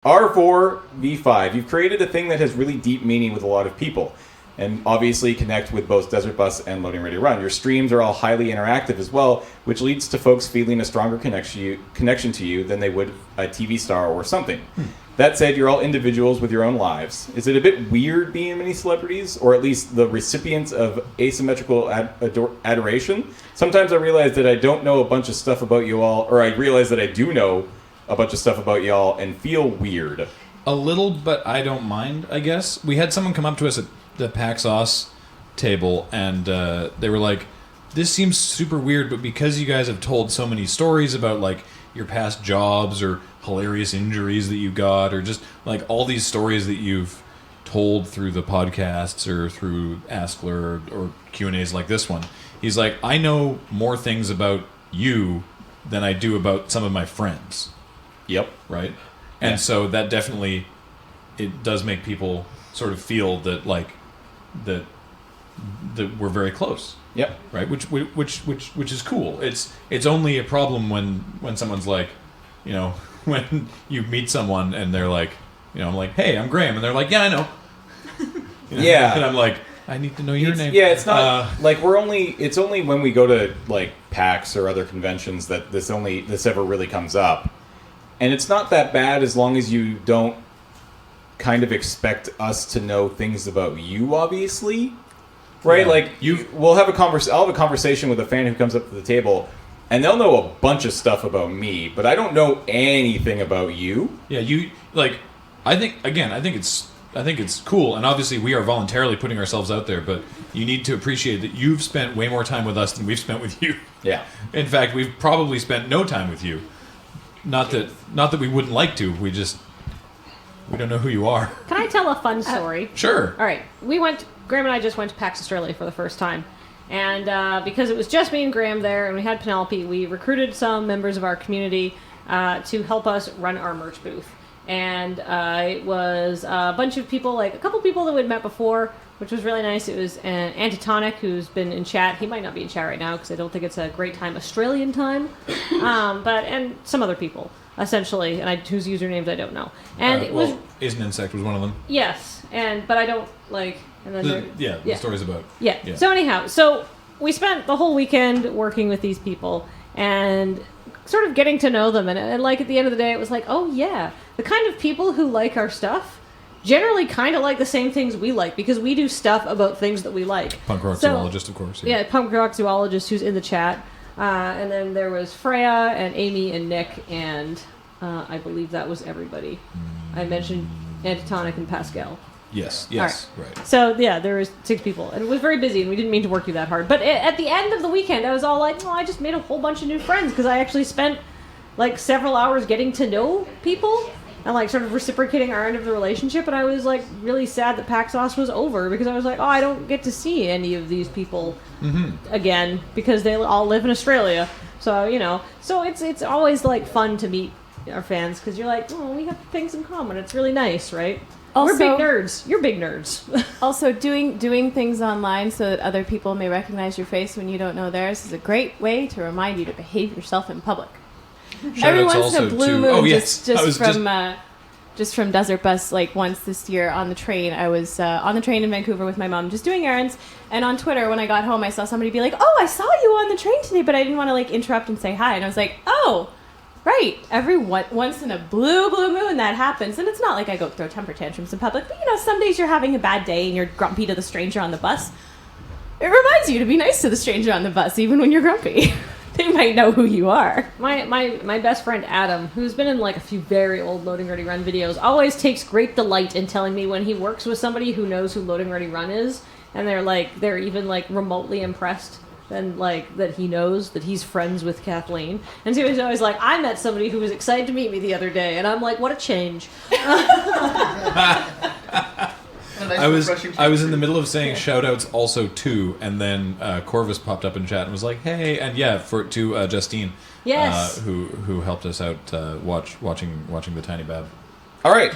R4V5, you've created a thing that has really deep meaning with a lot of people, and obviously connect with both Desert Bus and Loading Ready Run. Your streams are all highly interactive as well, which leads to folks feeling a stronger connection to you than they would a TV star or something. That said, you're all individuals with your own lives. Is it a bit weird being many celebrities, or at least the recipients of asymmetrical adoration? Sometimes I realize that I don't know a bunch of stuff about you all, or I realize that I do know a bunch of stuff about y'all and feel weird. A little, but I don't mind, I guess. We had someone come up to us at the Paxos table, and they were like, this seems super weird, but because you guys have told so many stories about, like, your past jobs or hilarious injuries that you got, or just, like, all these stories that you've told through the podcasts or through Askler or Q&As like this one, he's like, I know more things about you than I do about some of my friends. Yep. Right? And so that definitely, it does make people sort of feel that, like, that we're very close. Yep. Right? Which is cool. It's only a problem when someone's like, you know, when you meet someone and they're like, you know, I'm like, hey, I'm Graham, and they're like, yeah, I know. You know? Yeah. And I'm like, I need to know your name. Yeah, it's not like it's only when we go to like PAX or other conventions that this ever really comes up. And it's not that bad as long as you don't kind of expect us to know things about you, obviously. Right? Yeah. Like I'll have a conversation with a fan who comes up to the table, and they'll know a bunch of stuff about me, but I don't know anything about you. Yeah, you like I think it's cool, and obviously we are voluntarily putting ourselves out there, but you need to appreciate that you've spent way more time with us than we've spent with you. Yeah. In fact, we've probably spent no time with you. Not that we wouldn't like to. We don't know who you are. Can I tell a fun story? Sure. All right. Graham and I just went to PAX Australia for the first time. And because it was just me and Graham there, and we had Penelope, we recruited some members of our community to help us run our merch booth. And it was a bunch of people, like a couple people that we'd met before, which was really nice. It was Antitonic, who's been in chat. He might not be in chat right now because I don't think it's a great time, Australian time. And some other people, essentially, and whose usernames I don't know. And it was Isn't Insect was one of them. Yes, but I don't like. And then the story's about. Yeah. So anyhow, we spent the whole weekend working with these people and sort of getting to know them, and like at the end of the day, it was like, oh yeah, the kind of people who like our stuff generally kind of like the same things we like because we do stuff about things that we like. Punk rock zoologist, of course. Yeah, punk rock zoologist who's in the chat, and then there was Freya and Amy and Nick, and I believe that was everybody. I mentioned Antitonic and Pascal. Yes, right. So, yeah, there was 6 people, and it was very busy, and we didn't mean to work you that hard. But at the end of the weekend, I was all like, I just made a whole bunch of new friends, because I actually spent, like, several hours getting to know people, and, like, sort of reciprocating our end of the relationship, and I was, like, really sad that Paxos was over, because I was like, I don't get to see any of these people again, because they all live in Australia. So, you know, it's always, like, fun to meet our fans, because you're like, we have things in common. It's really nice, right? Also, we're big nerds. You're big nerds. Also, doing things online so that other people may recognize your face when you don't know theirs is a great way to remind you to behave yourself in public. Every once in a blue moon, just from Desert Bus, like once this year on the train, I was on the train in Vancouver with my mom just doing errands, and on Twitter when I got home I saw somebody be like, I saw you on the train today, but I didn't want to like interrupt and say hi, and I was like, right, once in a blue moon that happens, and it's not like I go throw temper tantrums in public, but you know, some days you're having a bad day and you're grumpy to the stranger on the bus. It reminds you to be nice to the stranger on the bus, even when you're grumpy. They might know who you are. My best friend Adam, who's been in like a few very old Loading Ready Run videos, always takes great delight in telling me when he works with somebody who knows who Loading Ready Run is, and they're even like remotely impressed. And like that he knows that he's friends with Kathleen, and so he's always like, I met somebody who was excited to meet me the other day, and I'm like, what a change. I was in the middle of saying shout outs also too, and then Corvus popped up in chat and was like, hey, and to Justine, yes, who helped us out watching the Tiny Bab. All right,